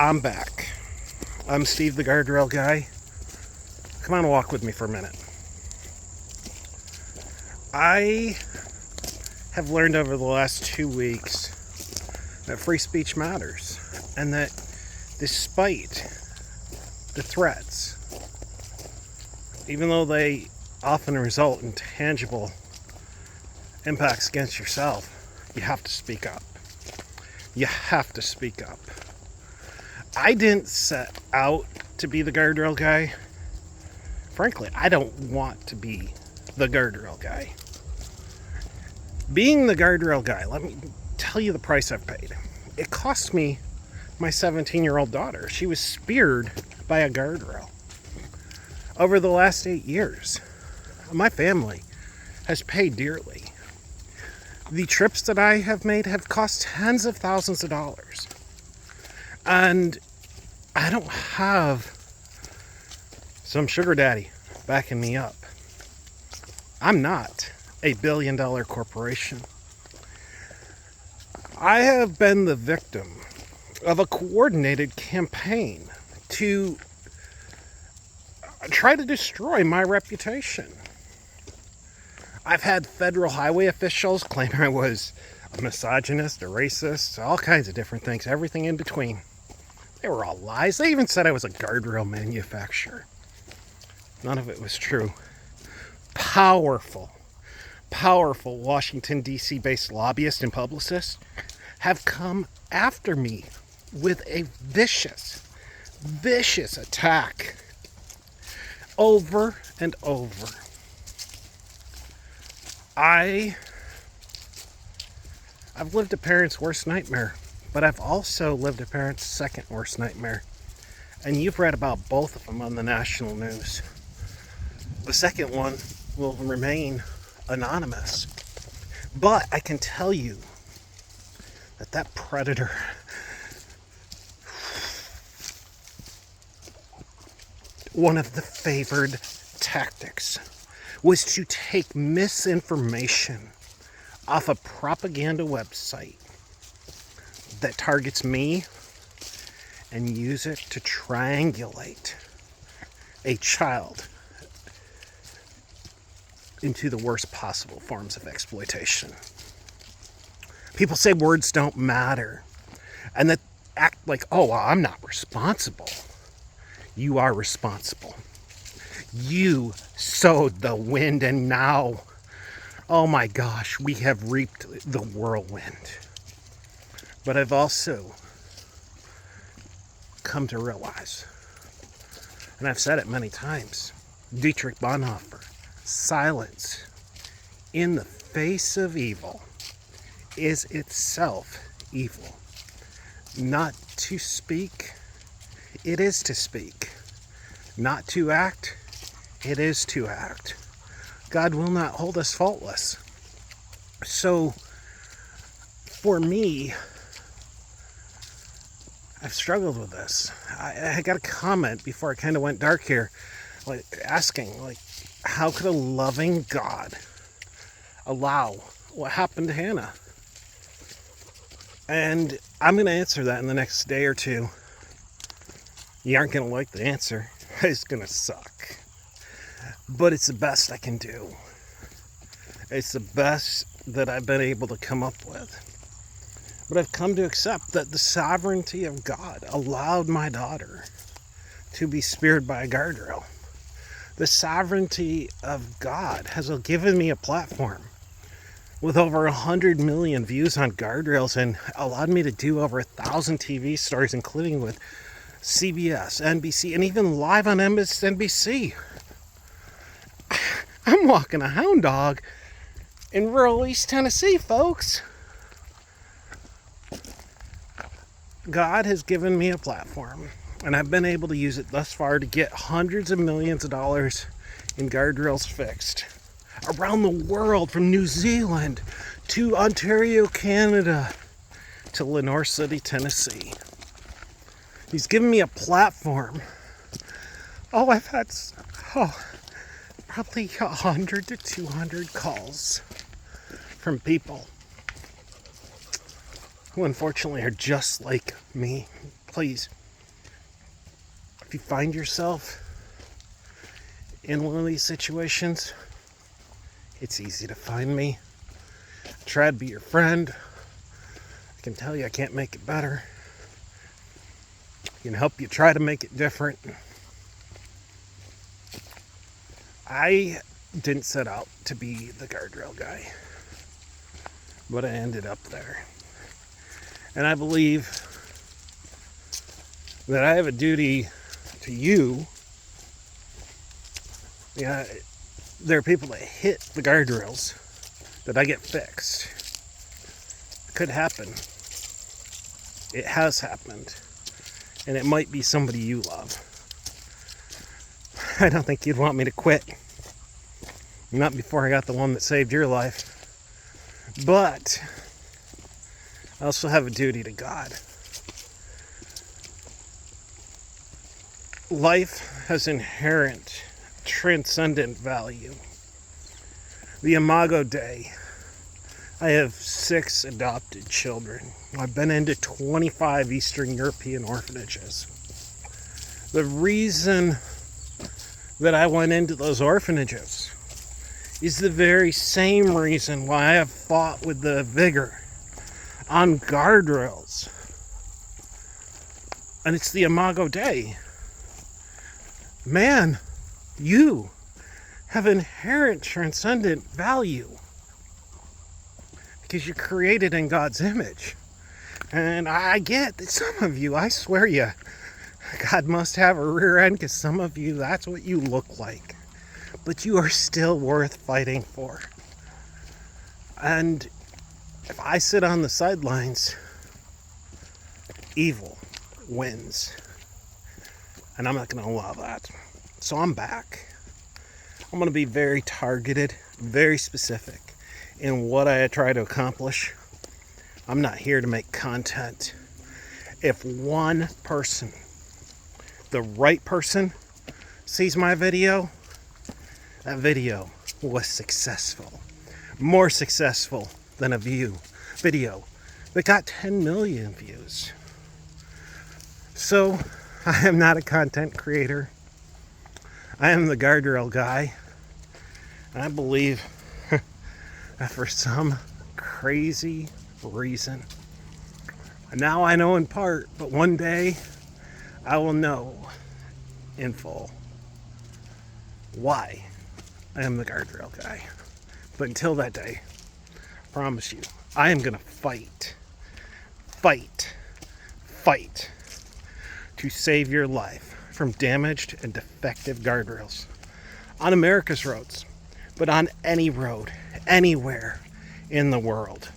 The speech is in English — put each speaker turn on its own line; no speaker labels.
I'm back. I'm Steve the Guardrail Guy. Come on, walk with me for a minute. I have learned over the last 2 weeks that free speech matters, and that despite the threats, even though they often result in tangible impacts against yourself, you have to speak up. You have to speak up. I didn't set out to be the Guardrail Guy. Frankly, I don't want to be the Guardrail Guy. Being the Guardrail Guy, let me tell you the price I've paid. It cost me my 17-year-old daughter. She was speared by a guardrail. Over the last 8 years, my family has paid dearly. The trips that I have made have cost tens of thousands of dollars. And I don't have some sugar daddy backing me up. I'm not a billion-dollar corporation. I have been the victim of a coordinated campaign to try to destroy my reputation. I've had federal highway officials claim I was a misogynist, a racist, all kinds of different things, everything in between. They were all lies. They even said I was a guardrail manufacturer. None of it was true. Powerful Washington, D.C. based lobbyists and publicists have come after me with a vicious attack over and over. I've lived a parent's worst nightmare, but I've also lived a parent's second worst nightmare. And you've read about both of them on the national news. The second one will remain anonymous. But I can tell you that predator one of the favored tactics was to take misinformation off a propaganda website that targets me and use it to triangulate a child into the worst possible forms of exploitation. People say words don't matter, and that act like, oh, well, I'm not responsible. You are responsible. You sowed the wind, and now, oh my gosh, we have reaped the whirlwind. But I've also come to realize, and I've said it many times, Dietrich Bonhoeffer, silence in the face of evil is itself evil. Not to speak, it is to speak. Not to act, it is to act. God will not hold us faultless. So, for me, I've struggled with this. I got a comment before I kind of went dark here, like asking, how could a loving God allow what happened to Hannah? And I'm going to answer that in the next day or two. You aren't going to like the answer. It's going to suck. But it's the best I can do. It's the best that I've been able to come up with. But I've come to accept that the sovereignty of God allowed my daughter to be speared by a guardrail. The sovereignty of God has given me a platform with over 100 million views on guardrails and allowed me to do over 1,000 TV stories, including with CBS, NBC, and even live on MSNBC. I'm walking a hound dog in rural East Tennessee, folks. God has given me a platform, and I've been able to use it thus far to get hundreds of millions of dollars in guardrails fixed around the world, from New Zealand to Ontario, Canada, to Lenore City, Tennessee. He's given me a platform. Oh, I've had probably 100 to 200 calls from people who unfortunately are just like me. Please if you find yourself in one of these situations, it's easy to find me. I try to be your friend. I can tell you I can't make it better. I can help you try to make it different. I didn't set out to be the guardrail guy, but I ended up there. And I believe that I have a duty to you. Yeah, there are people that hit the guardrails that I get fixed. It could happen. It has happened. And it might be somebody you love. I don't think you'd want me to quit. Not before I got the one that saved your life. But I also have a duty to God. Life has inherent, transcendent value. The Imago Dei. I have 6 adopted children. I've been into 25 Eastern European orphanages. The reason that I went into those orphanages is the very same reason why I have fought with the vigor on guardrails. And it's the Imago Dei. Man, you have inherent transcendent value because you're created in God's image. And I get that some of you, I swear you, God must have a rear end because some of you, that's what you look like. But you are still worth fighting for. And if I sit on the sidelines, evil wins. And I'm not going to allow that. So I'm back. I'm going to be very targeted, very specific in what I try to accomplish. I'm not here to make content. If one person, the right person, sees my video, that video was successful. More successful than a video that got 10 million views. So, I am not a content creator. I am the guardrail guy. And I believe that for some crazy reason, and now I know in part, but one day I will know in full why I am the guardrail guy. But until that day, I promise you, I am gonna fight to save your life from damaged and defective guardrails on America's roads, but on any road, anywhere in the world.